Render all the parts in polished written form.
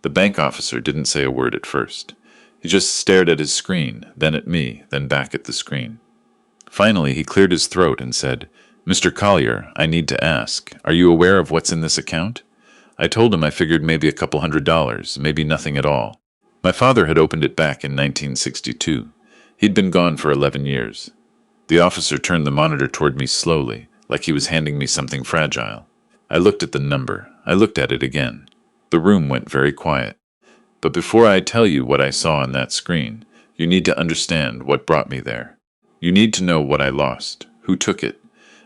The bank officer didn't say a word at first. He just stared at his screen, then at me, then back at the screen. Finally, he cleared his throat and said, "Mr. Collier, I need to ask, are you aware of what's in this account?" I told him I figured maybe a couple $100, maybe nothing at all. My father had opened it back in 1962. He'd been gone for 11 years. The officer turned the monitor toward me slowly, like he was handing me something fragile. I looked at the number. I looked at it again. The room went very quiet. But before I tell you what I saw on that screen, you need to understand what brought me there. You need to know what I lost, who took it,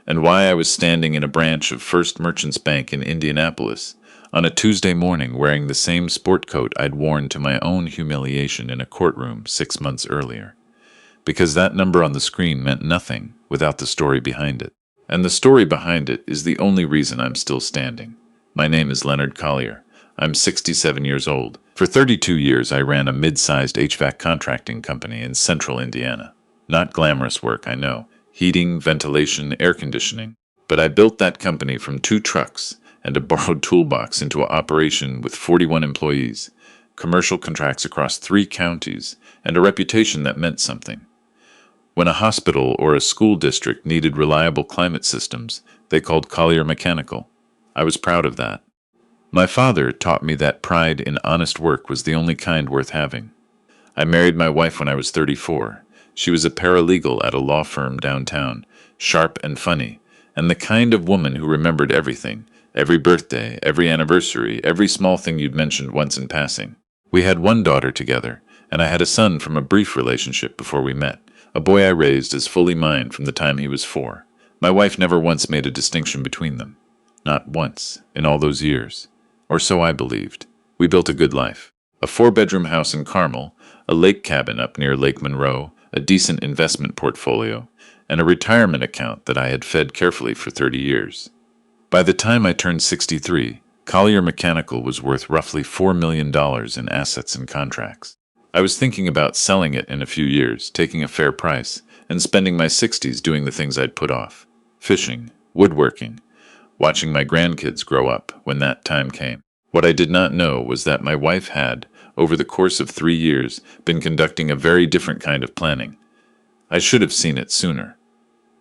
and why I was standing in a branch of First Merchants Bank in Indianapolis on a Tuesday morning wearing the same sport coat I'd worn to my own humiliation in a courtroom 6 months earlier. Because that number on the screen meant nothing without the story behind it. And the story behind it is the only reason I'm still standing. My name is Leonard Collier. I'm 67 years old. For 32 years, I ran a mid-sized HVAC contracting company in central Indiana. Not glamorous work, I know. Heating, ventilation, air conditioning. But I built that company from 2 trucks and a borrowed toolbox into an operation with 41 employees, commercial contracts across 3 counties, and a reputation that meant something. When a hospital or a school district needed reliable climate systems, they called Collier Mechanical. I was proud of that. My father taught me that pride in honest work was the only kind worth having. I married my wife when I was 34. She was a paralegal at a law firm downtown, sharp and funny, and the kind of woman who remembered everything, every birthday, every anniversary, every small thing you'd mentioned once in passing. We had 1 daughter together, and I had a son from a brief relationship before we met. A boy I raised as fully mine from the time he was 4. My wife never once made a distinction between them. Not once, in all those years. Or so I believed. We built a good life. A 4-bedroom house in Carmel, a lake cabin up near Lake Monroe, a decent investment portfolio, and a retirement account that I had fed carefully for 30 years. By the time I turned 63, Collier Mechanical was worth roughly $4 million in assets and contracts. I was thinking about selling it in a few years, taking a fair price, and spending my 60s doing the things I'd put off. Fishing, woodworking, watching my grandkids grow up when that time came. What I did not know was that my wife had, over the course of 3 years, been conducting a very different kind of planning. I should have seen it sooner.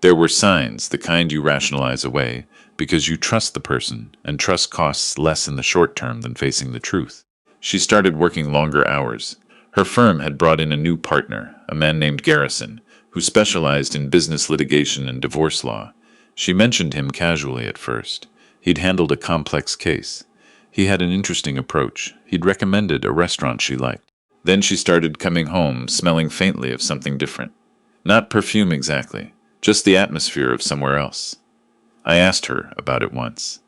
There were signs, the kind you rationalize away, because you trust the person, and trust costs less in the short term than facing the truth. She started working longer hours. Her firm had brought in a new partner, a man named Garrison, who specialized in business litigation and divorce law. She mentioned him casually at first. He'd handled a complex case. He had an interesting approach. He'd recommended a restaurant she liked. Then she started coming home smelling faintly of something different. Not perfume exactly, just the atmosphere of somewhere else. I asked her about it once.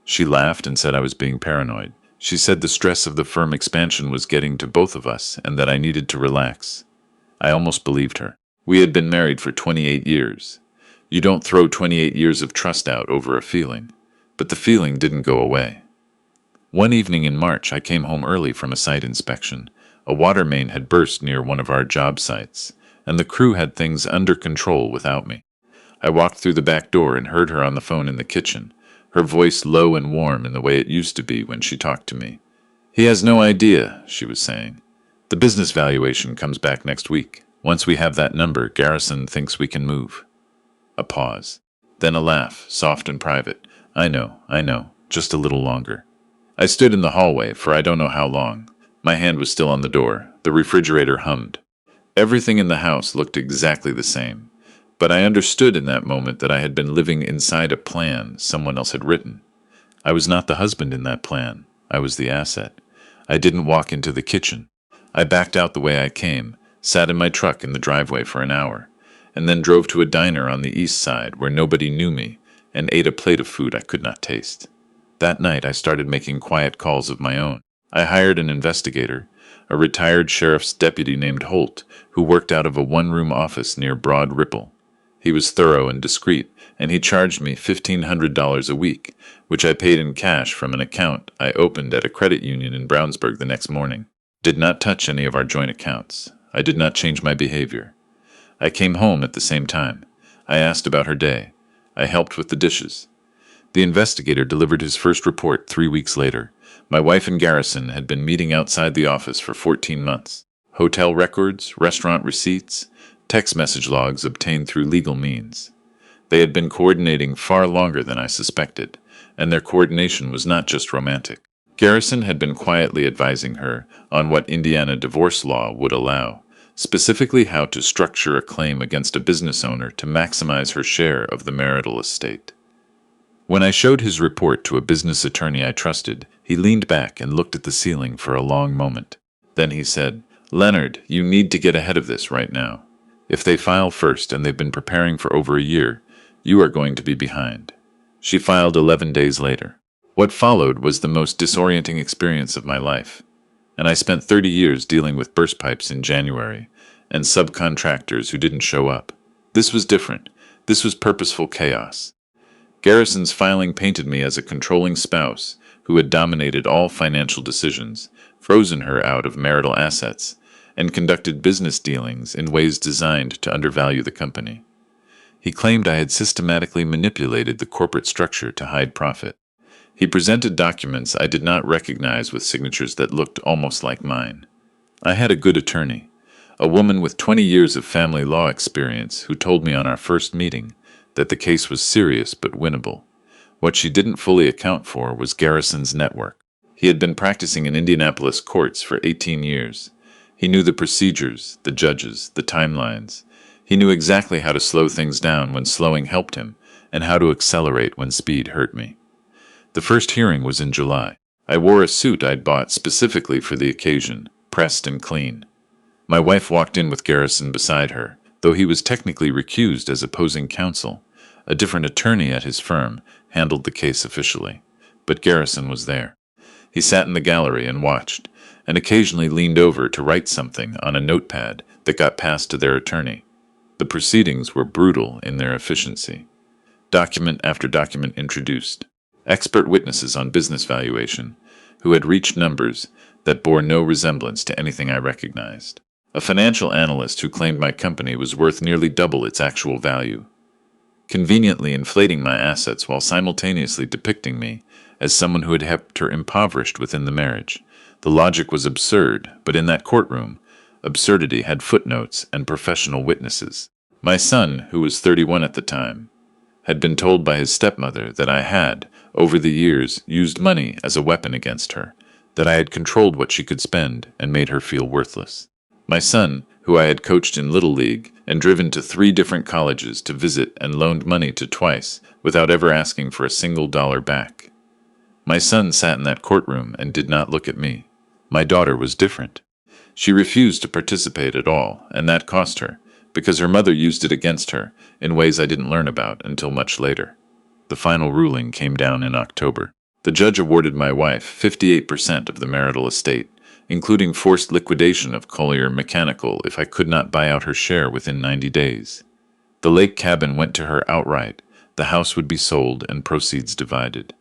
She laughed and said I was being paranoid. She said the stress of the firm expansion was getting to both of us and that I needed to relax. I almost believed her. We had been married for 28 years. You don't throw 28 years of trust out over a feeling. But the feeling didn't go away. One evening in March, I came home early from a site inspection. A water main had burst near one of our job sites, and the crew had things under control without me. I walked through the back door and heard her on the phone in the kitchen, her voice low and warm in the way it used to be when she talked to me. "He has no idea," she was saying. "The business valuation comes back next week. Once we have that number, Garrison thinks we can move." A pause. Then a laugh, soft and private. I know, just a little longer." I stood in the hallway for I don't know how long. My hand was still on the door. The refrigerator hummed. Everything in the house looked exactly the same. But I understood in that moment that I had been living inside a plan someone else had written. I was not the husband in that plan. I was the asset. I didn't walk into the kitchen. I backed out the way I came, sat in my truck in the driveway for an hour, and then drove to a diner on the east side where nobody knew me and ate a plate of food I could not taste. That night I started making quiet calls of my own. I hired an investigator, a retired sheriff's deputy named Holt, who worked out of a one-room office near Broad Ripple. He was thorough and discreet, and he charged me $1,500 a week, which I paid in cash from an account I opened at a credit union in Brownsburg the next morning. Did not touch any of our joint accounts. I did not change my behavior. I came home at the same time. I asked about her day. I helped with the dishes. The investigator delivered his first report 3 weeks later. My wife and Garrison had been meeting outside the office for 14 months. Hotel records, restaurant receipts, text message logs obtained through legal means. They had been coordinating far longer than I suspected, and their coordination was not just romantic. Garrison had been quietly advising her on what Indiana divorce law would allow, specifically how to structure a claim against a business owner to maximize her share of the marital estate. When I showed his report to a business attorney I trusted, he leaned back and looked at the ceiling for a long moment. Then he said, "Leonard, you need to get ahead of this right now. If they file first and they've been preparing for over a year, you are going to be behind." She filed 11 days later. What followed was the most disorienting experience of my life, and I spent 30 years dealing with burst pipes in January and subcontractors who didn't show up. This was different. This was purposeful chaos. Garrison's filing painted me as a controlling spouse who had dominated all financial decisions, frozen her out of marital assets, and conducted business dealings in ways designed to undervalue the company. He claimed I had systematically manipulated the corporate structure to hide profit. He presented documents I did not recognize with signatures that looked almost like mine. I had a good attorney, a woman with 20 years of family law experience who told me on our first meeting that the case was serious but winnable. What she didn't fully account for was Garrison's network. He had been practicing in Indianapolis courts for 18 years. He knew the procedures, the judges, the timelines. He knew exactly how to slow things down when slowing helped him, and how to accelerate when speed hurt me. The first hearing was in July. I wore a suit I'd bought specifically for the occasion, pressed and clean. My wife walked in with Garrison beside her, though he was technically recused as opposing counsel. A different attorney at his firm handled the case officially, but Garrison was there. He sat in the gallery and watched, and occasionally leaned over to write something on a notepad that got passed to their attorney. The proceedings were brutal in their efficiency. Document after document introduced. Expert witnesses on business valuation, who had reached numbers that bore no resemblance to anything I recognized. A financial analyst who claimed my company was worth nearly double its actual value, conveniently inflating my assets while simultaneously depicting me as someone who had kept her impoverished within the marriage. The logic was absurd, but in that courtroom, absurdity had footnotes and professional witnesses. My son, who was 31 at the time, had been told by his stepmother that I had, over the years, used money as a weapon against her, that I had controlled what she could spend and made her feel worthless. My son, who I had coached in Little League and driven to 3 different colleges to visit and loaned money to twice without ever asking for a single dollar back. My son sat in that courtroom and did not look at me. My daughter was different. She refused to participate at all, and that cost her, because her mother used it against her in ways I didn't learn about until much later. The final ruling came down in October. The judge awarded my wife 58% of the marital estate, including forced liquidation of Collier Mechanical if I could not buy out her share within 90 days. The lake cabin went to her outright. The house would be sold and proceeds divided.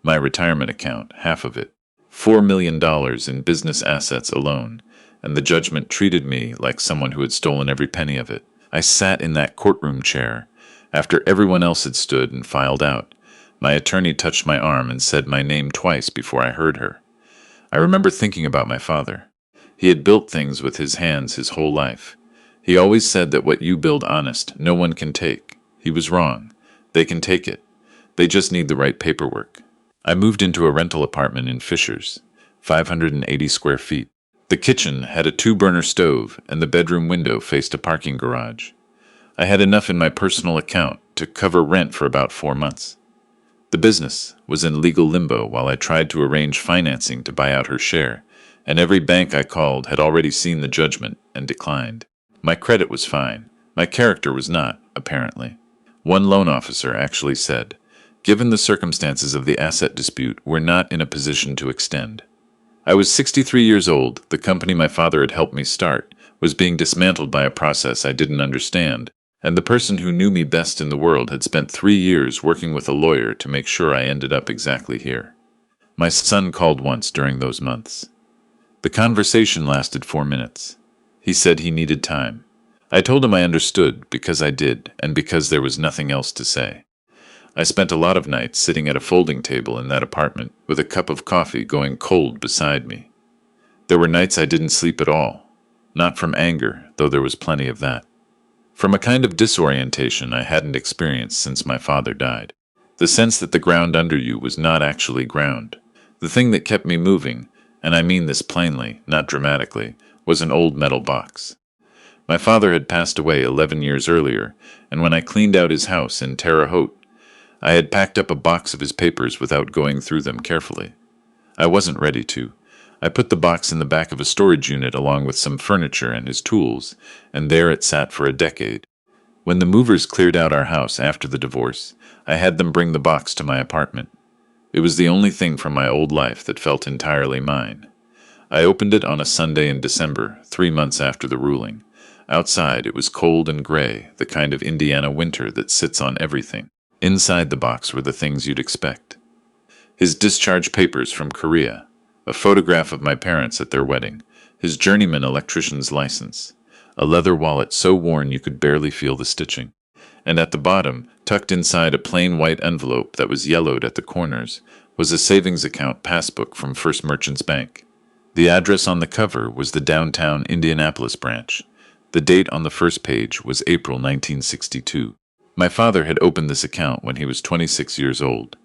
My retirement account, half of it. $4 million in business assets alone, and the judgment treated me like someone who had stolen every penny of it. I sat in that courtroom chair after everyone else had stood and filed out. My attorney touched my arm and said my name twice before I heard her. I remember thinking about my father. He had built things with his hands his whole life. He always said that what you build honest, no one can take. He was wrong. They can take it. They just need the right paperwork. I moved into a rental apartment in Fishers, 580 square feet. The kitchen had a 2-burner stove, and the bedroom window faced a parking garage. I had enough in my personal account to cover rent for about 4 months. The business was in legal limbo while I tried to arrange financing to buy out her share, and every bank I called had already seen the judgment and declined. My credit was fine. My character was not, apparently. One loan officer actually said, "Given the circumstances of the asset dispute, we're not in a position to extend." I was 63 years old. The company my father had helped me start was being dismantled by a process I didn't understand, and the person who knew me best in the world had spent 3 years working with a lawyer to make sure I ended up exactly here. My son called once during those months. The conversation lasted 4 minutes. He said he needed time. I told him I understood because I did, and because there was nothing else to say. I spent a lot of nights sitting at a folding table in that apartment with a cup of coffee going cold beside me. There were nights I didn't sleep at all. Not from anger, though there was plenty of that. From a kind of disorientation I hadn't experienced since my father died. The sense that the ground under you was not actually ground. The thing that kept me moving, and I mean this plainly, not dramatically, was an old metal box. My father had passed away 11 years earlier, and when I cleaned out his house in Terre Haute, I had packed up a box of his papers without going through them carefully. I wasn't ready to. I put the box in the back of a storage unit along with some furniture and his tools, and there it sat for a decade. When the movers cleared out our house after the divorce, I had them bring the box to my apartment. It was the only thing from my old life that felt entirely mine. I opened it on a Sunday in December, 3 months after the ruling. Outside it was cold and gray, the kind of Indiana winter that sits on everything. Inside the box were the things you'd expect. His discharge papers from Korea, a photograph of my parents at their wedding, his journeyman electrician's license, a leather wallet so worn you could barely feel the stitching, and at the bottom, tucked inside a plain white envelope that was yellowed at the corners, was a savings account passbook from First Merchants Bank. The address on the cover was the downtown Indianapolis branch. The date on the first page was April 1962. My father had opened this account when he was 26 years old.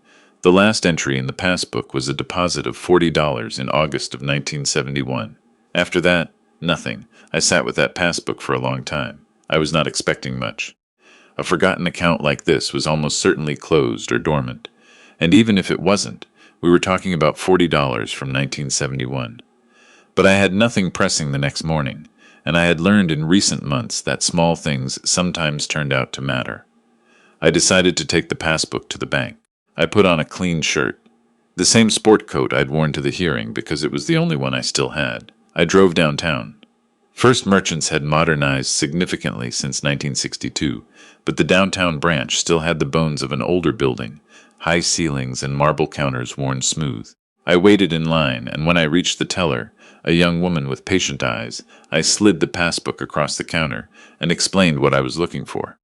The last entry in the passbook was a deposit of $40 in August of 1971. After that, nothing. I sat with that passbook for a long time. I was not expecting much. A forgotten account like this was almost certainly closed or dormant. And even if it wasn't, we were talking about $40 from 1971. But I had nothing pressing the next morning, and I had learned in recent months that small things sometimes turned out to matter. I decided to take the passbook to the bank. I put on a clean shirt, the same sport coat I'd worn to the hearing because it was the only one I still had. I drove downtown. First Merchants had modernized significantly since 1962, but the downtown branch still had the bones of an older building, high ceilings and marble counters worn smooth. I waited in line, and when I reached the teller, a young woman with patient eyes, I slid the passbook across the counter and explained what I was looking for.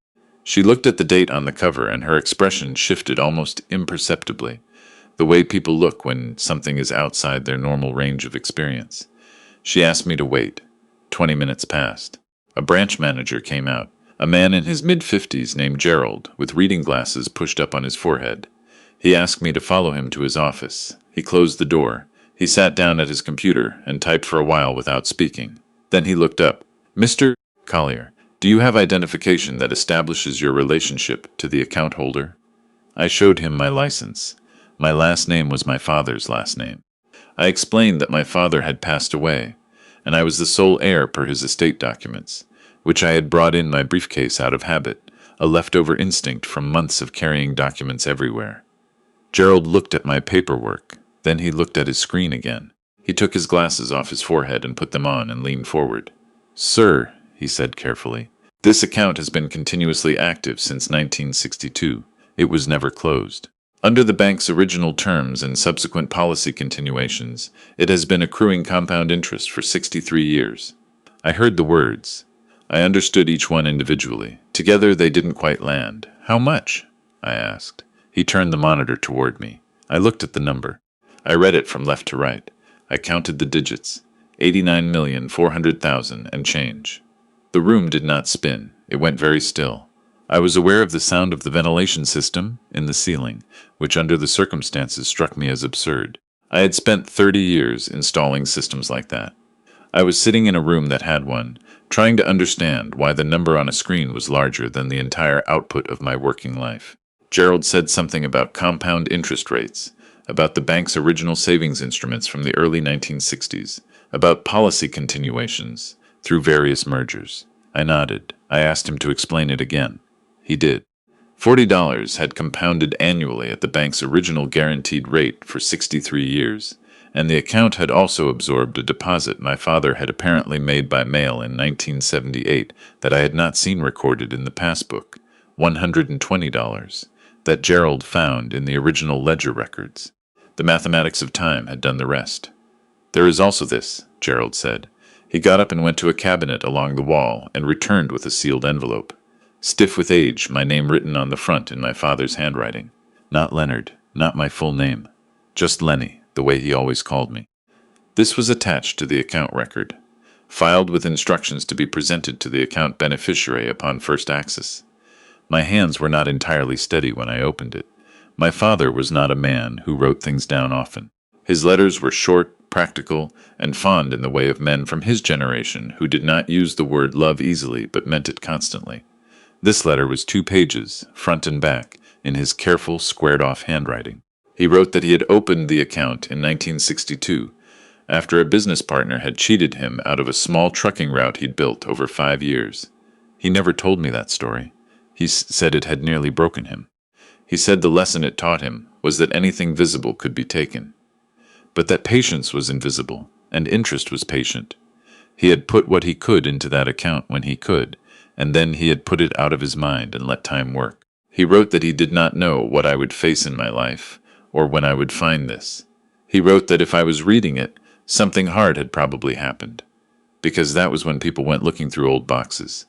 She looked at the date on the cover, and her expression shifted almost imperceptibly, the way people look when something is outside their normal range of experience. She asked me to wait. 20 minutes passed. A branch manager came out, a man in his mid-50s named Gerald, with reading glasses pushed up on his forehead. He asked me to follow him to his office. He closed the door. He sat down at his computer and typed for a while without speaking. Then he looked up. "Mr. Collier, do you have identification that establishes your relationship to the account holder?" I showed him my license. My last name was my father's last name. I explained that my father had passed away, and I was the sole heir per his estate documents, which I had brought in my briefcase out of habit, a leftover instinct from months of carrying documents everywhere. Gerald looked at my paperwork. Then he looked at his screen again. He took his glasses off his forehead and put them on and leaned forward. "Sir," he said carefully, "this account has been continuously active since 1962. It was never closed. Under the bank's original terms and subsequent policy continuations, it has been accruing compound interest for 63 years. I heard the words. I understood each one individually. Together they didn't quite land. "How much?" I asked. He turned the monitor toward me. I looked at the number. I read it from left to right. I counted the digits. 89,400,000 and change. The room did not spin. It went very still. I was aware of the sound of the ventilation system in the ceiling, which under the circumstances struck me as absurd. I had spent 30 years installing systems like that. I was sitting in a room that had one, trying to understand why the number on a screen was larger than the entire output of my working life. Gerald said something about compound interest rates, about the bank's original savings instruments from the early 1960s, about policy continuations through various mergers. I nodded. I asked him to explain it again. He did. $40 had compounded annually at the bank's original guaranteed rate for 63 years, and the account had also absorbed a deposit my father had apparently made by mail in 1978 that I had not seen recorded in the passbook, $120, that Gerald found in the original ledger records. The mathematics of time had done the rest. "There is also this," Gerald said. He got up and went to a cabinet along the wall and returned with a sealed envelope. Stiff with age, my name written on the front in my father's handwriting. Not Leonard, not my full name. Just Lenny, the way he always called me. This was attached to the account record, filed with instructions to be presented to the account beneficiary upon first access. My hands were not entirely steady when I opened it. My father was not a man who wrote things down often. His letters were short, practical, and fond in the way of men from his generation who did not use the word love easily but meant it constantly. This letter was 2 pages, front and back, in his careful, squared-off handwriting. He wrote that he had opened the account in 1962, after a business partner had cheated him out of a small trucking route he'd built over 5 years. He never told me that story. He said it had nearly broken him. He said the lesson it taught him was that anything visible could be taken, but that patience was invisible, and interest was patient. He had put what he could into that account when he could, and then he had put it out of his mind and let time work. He wrote that he did not know what I would face in my life, or when I would find this. He wrote that if I was reading it, something hard had probably happened, because that was when people went looking through old boxes.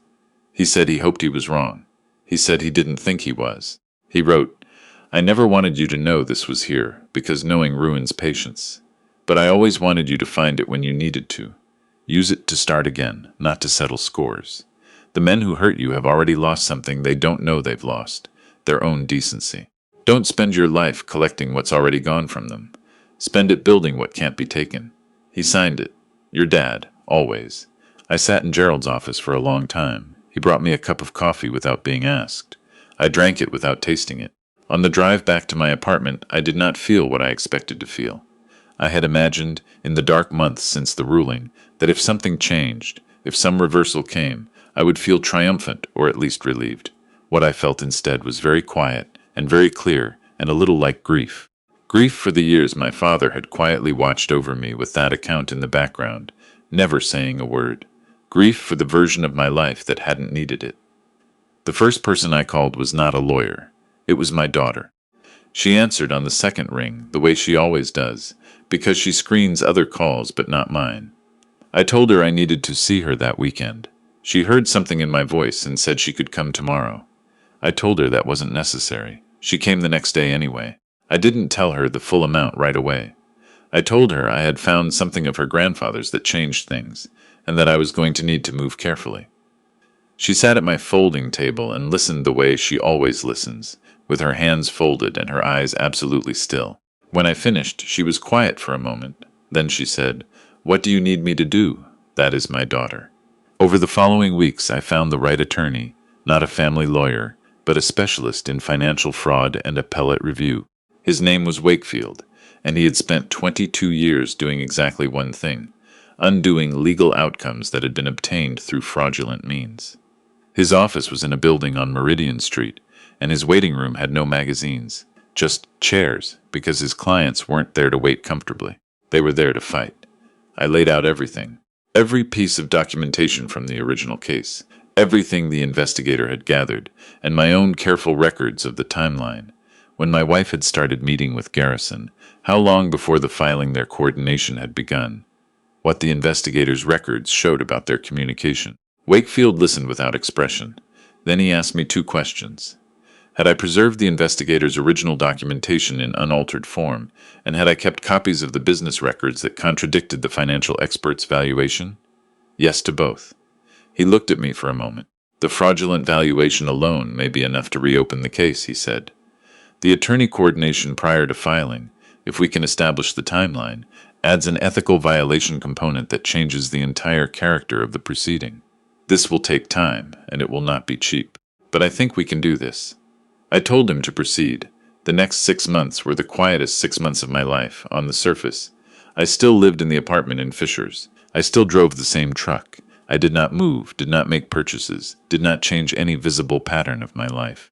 He said he hoped he was wrong. He said he didn't think he was. He wrote, "I never wanted you to know this was here, because knowing ruins patience. But I always wanted you to find it when you needed to. Use it to start again, not to settle scores. The men who hurt you have already lost something they don't know they've lost, their own decency. Don't spend your life collecting what's already gone from them. Spend it building what can't be taken." He signed it, "Your dad, always." I sat in Gerald's office for a long time. He brought me a cup of coffee without being asked. I drank it without tasting it. On the drive back to my apartment, I did not feel what I expected to feel. I had imagined, in the dark months since the ruling, that if something changed, if some reversal came, I would feel triumphant or at least relieved. What I felt instead was very quiet and very clear and a little like grief. Grief for the years my father had quietly watched over me with that account in the background, never saying a word. Grief for the version of my life that hadn't needed it. The first person I called was not a lawyer. It was my daughter. She answered on the second ring, the way she always does, because she screens other calls but not mine. I told her I needed to see her that weekend. She heard something in my voice and said she could come tomorrow. I told her that wasn't necessary. She came the next day anyway. I didn't tell her the full amount right away. I told her I had found something of her grandfather's that changed things, and that I was going to need to move carefully. She sat at my folding table and listened the way she always listens, with her hands folded and her eyes absolutely still. When I finished, she was quiet for a moment. Then she said, "What do you need me to do? That is my daughter." Over the following weeks, I found the right attorney, not a family lawyer, but a specialist in financial fraud and appellate review. His name was Wakefield, and he had spent 22 years doing exactly one thing, undoing legal outcomes that had been obtained through fraudulent means. His office was in a building on Meridian Street, and his waiting room had no magazines, just chairs, because his clients weren't there to wait comfortably. They were there to fight. I laid out everything. Every piece of documentation from the original case, everything the investigator had gathered, and my own careful records of the timeline. When my wife had started meeting with Garrison, how long before the filing their coordination had begun, what the investigators' records showed about their communication. Wakefield listened without expression. Then he asked me 2 questions. Had I preserved the investigators' original documentation in unaltered form, and had I kept copies of the business records that contradicted the financial expert's valuation? Yes to both. He looked at me for a moment. "The fraudulent valuation alone may be enough to reopen the case," he said. "The attorney coordination prior to filing, if we can establish the timeline, adds an ethical violation component that changes the entire character of the proceeding. This will take time, and it will not be cheap. But I think we can do this." I told him to proceed. The next 6 months were the quietest 6 months of my life, on the surface. I still lived in the apartment in Fishers. I still drove the same truck. I did not move, did not make purchases, did not change any visible pattern of my life.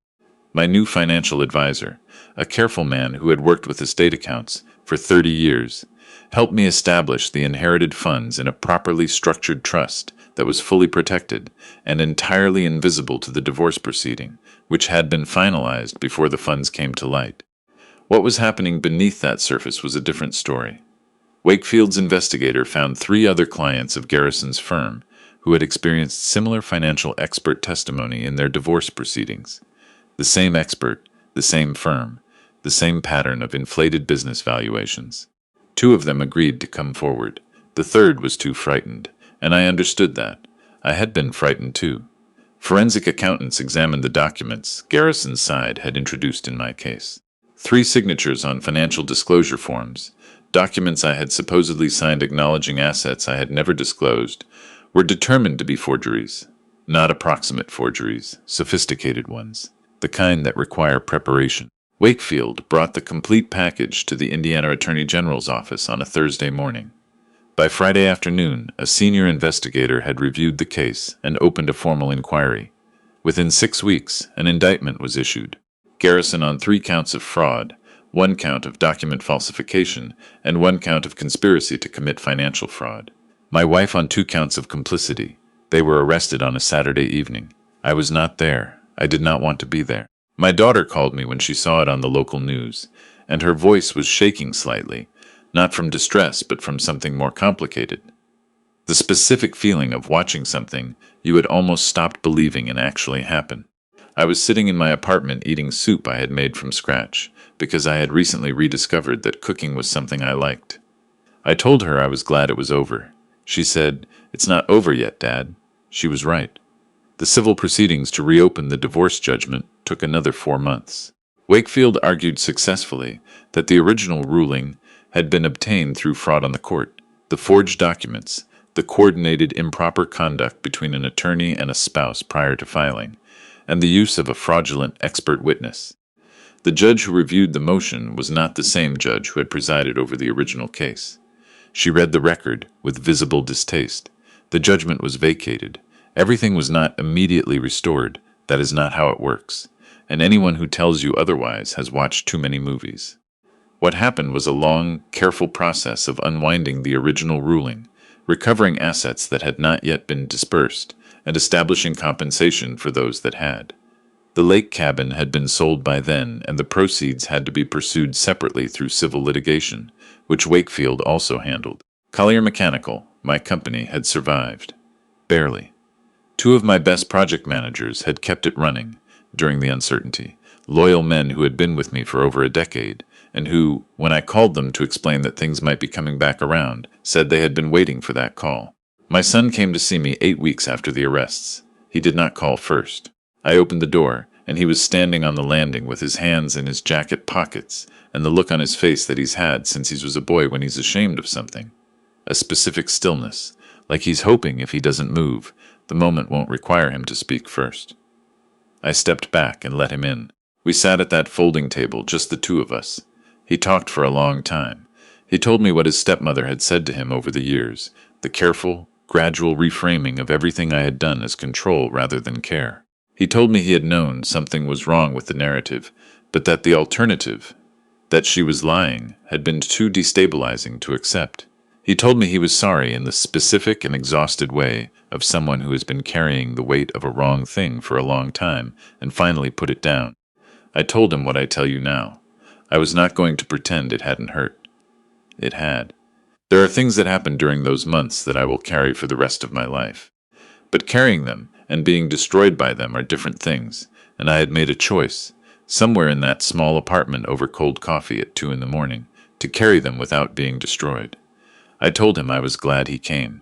My new financial advisor, a careful man who had worked with estate accounts for 30 years, helped me establish the inherited funds in a properly structured trust that was fully protected and entirely invisible to the divorce proceeding, which had been finalized before the funds came to light. What was happening beneath that surface was a different story. Wakefield's investigator found 3 other clients of Garrison's firm who had experienced similar financial expert testimony in their divorce proceedings. The same expert, the same firm, the same pattern of inflated business valuations. Two of them agreed to come forward. The third was too frightened, and I understood that. I had been frightened too. Forensic accountants examined the documents Garrison's side had introduced in my case. 3 signatures on financial disclosure forms, documents I had supposedly signed acknowledging assets I had never disclosed, were determined to be forgeries. Not approximate forgeries, sophisticated ones, the kind that require preparation. Wakefield brought the complete package to the Indiana Attorney General's office on a Thursday morning. By Friday afternoon, a senior investigator had reviewed the case and opened a formal inquiry. Within 6 weeks, an indictment was issued. Garrison on 3 counts of fraud, 1 count of document falsification, and 1 count of conspiracy to commit financial fraud. My wife on 2 counts of complicity. They were arrested on a Saturday evening. I was not there. I did not want to be there. My daughter called me when she saw it on the local news, and her voice was shaking slightly, not from distress but from something more complicated. The specific feeling of watching something you had almost stopped believing in actually happen. I was sitting in my apartment eating soup I had made from scratch, because I had recently rediscovered that cooking was something I liked. I told her I was glad it was over. She said, "It's not over yet, Dad." She was right. The civil proceedings to reopen the divorce judgment took another 4 months. Wakefield argued successfully that the original ruling had been obtained through fraud on the court. The forged documents, the coordinated improper conduct between an attorney and a spouse prior to filing, and the use of a fraudulent expert witness. The judge who reviewed the motion was not the same judge who had presided over the original case. She read the record with visible distaste. The judgment was vacated. Everything was not immediately restored. That is not how it works. And anyone who tells you otherwise has watched too many movies. What happened was a long, careful process of unwinding the original ruling, recovering assets that had not yet been dispersed, and establishing compensation for those that had. The lake cabin had been sold by then, and the proceeds had to be pursued separately through civil litigation, which Wakefield also handled. Collier Mechanical, my company, had survived. Barely. 2 of my best project managers had kept it running during the uncertainty, loyal men who had been with me for over a decade, and who, when I called them to explain that things might be coming back around, said they had been waiting for that call. My son came to see me 8 weeks after the arrests. He did not call first. I opened the door, and he was standing on the landing with his hands in his jacket pockets and the look on his face that he's had since he was a boy when he's ashamed of something. A specific stillness, like he's hoping if he doesn't move, the moment won't require him to speak first. I stepped back and let him in. We sat at that folding table, just the 2 of us. He talked for a long time. He told me what his stepmother had said to him over the years, the careful, gradual reframing of everything I had done as control rather than care. He told me he had known something was wrong with the narrative, but that the alternative, that she was lying, had been too destabilizing to accept. He told me he was sorry in the specific and exhausted way of someone who has been carrying the weight of a wrong thing for a long time and finally put it down. I told him what I tell you now. I was not going to pretend it hadn't hurt. It had. There are things that happened during those months that I will carry for the rest of my life. But carrying them and being destroyed by them are different things, and I had made a choice, somewhere in that small apartment over cold coffee at 2 a.m, to carry them without being destroyed. I told him I was glad he came.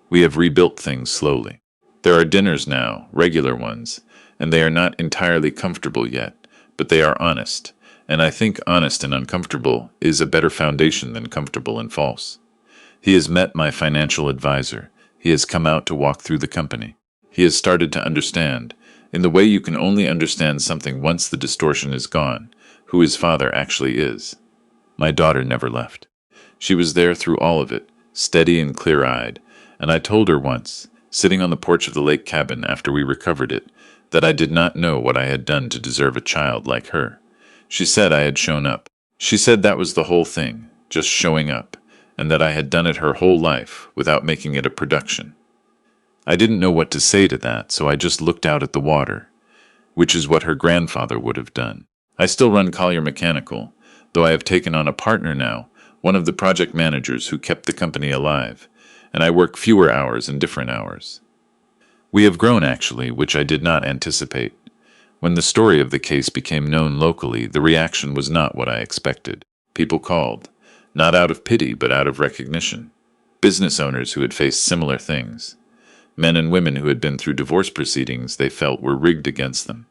We have rebuilt things slowly. There are dinners now, regular ones, and they are not entirely comfortable yet, but they are honest, and I think honest and uncomfortable is a better foundation than comfortable and false. He has met my financial advisor. He has come out to walk through the company. He has started to understand, in the way you can only understand something once the distortion is gone, who his father actually is. My daughter never left. She was there through all of it, steady and clear-eyed, and I told her once, sitting on the porch of the lake cabin after we recovered it, that I did not know what I had done to deserve a child like her. She said I had shown up. She said that was the whole thing, just showing up, and that I had done it her whole life without making it a production. I didn't know what to say to that, so I just looked out at the water, which is what her grandfather would have done. I still run Collier Mechanical, though I have taken on a partner now, one of the project managers who kept the company alive, and I work fewer hours and different hours. We have grown, actually, which I did not anticipate. When the story of the case became known locally, the reaction was not what I expected. People called, not out of pity, but out of recognition. Business owners who had faced similar things. Men and women who had been through divorce proceedings they felt were rigged against them.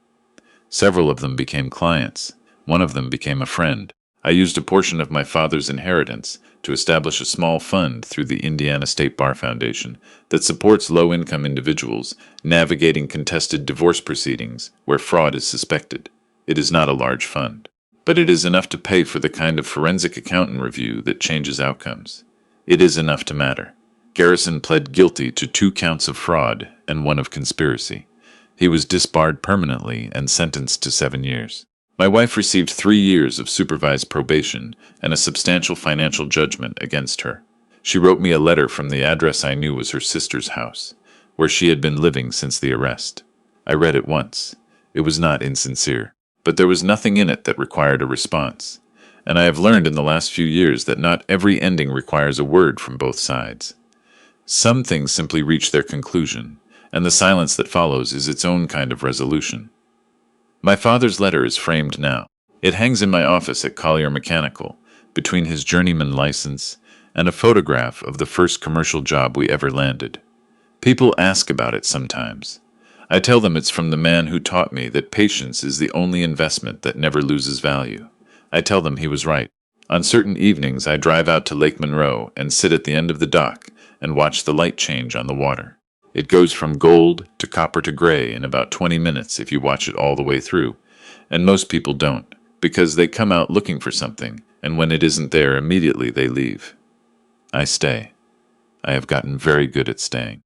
Several of them became clients. One of them became a friend. I used a portion of my father's inheritance to establish a small fund through the Indiana State Bar Foundation that supports low-income individuals navigating contested divorce proceedings where fraud is suspected. It is not a large fund, but it is enough to pay for the kind of forensic accountant review that changes outcomes. It is enough to matter. Garrison pled guilty to 2 counts of fraud and 1 of conspiracy. He was disbarred permanently and sentenced to 7 years. My wife received 3 years of supervised probation and a substantial financial judgment against her. She wrote me a letter from the address I knew was her sister's house, where she had been living since the arrest. I read it once. It was not insincere, but there was nothing in it that required a response. And I have learned in the last few years that not every ending requires a word from both sides. Some things simply reach their conclusion, and the silence that follows is its own kind of resolution. My father's letter is framed now. It hangs in my office at Collier Mechanical, between his journeyman license and a photograph of the first commercial job we ever landed. People ask about it sometimes. I tell them it's from the man who taught me that patience is the only investment that never loses value. I tell them he was right. On certain evenings I drive out to Lake Monroe and sit at the end of the dock and watch the light change on the water. It goes from gold to copper to gray in about 20 minutes if you watch it all the way through. And most people don't, because they come out looking for something, and when it isn't there, immediately they leave. I stay. I have gotten very good at staying.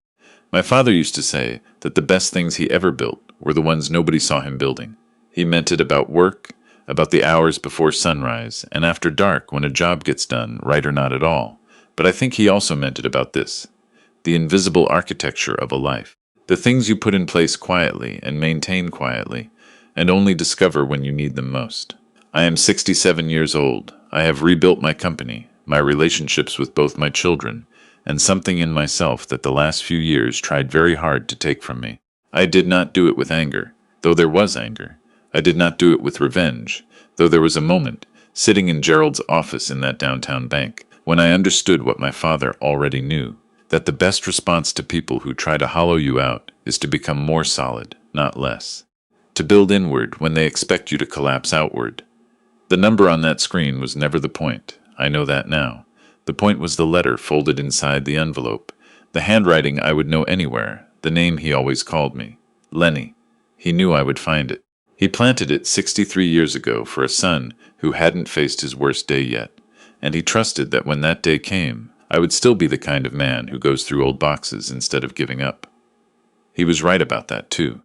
My father used to say that the best things he ever built were the ones nobody saw him building. He meant it about work, about the hours before sunrise, and after dark when a job gets done, right or not at all. But I think he also meant it about this. The invisible architecture of a life. The things you put in place quietly and maintain quietly, and only discover when you need them most. I am 67 years old. I have rebuilt my company, my relationships with both my children, and something in myself that the last few years tried very hard to take from me. I did not do it with anger, though there was anger. I did not do it with revenge, though there was a moment, sitting in Gerald's office in that downtown bank, when I understood what my father already knew. That the best response to people who try to hollow you out is to become more solid, not less. To build inward when they expect you to collapse outward. The number on that screen was never the point. I know that now. The point was the letter folded inside the envelope. The handwriting I would know anywhere. The name he always called me. Lenny. He knew I would find it. He planted it 63 years ago for a son who hadn't faced his worst day yet. And he trusted that when that day came, I would still be the kind of man who goes through old boxes instead of giving up. He was right about that, too.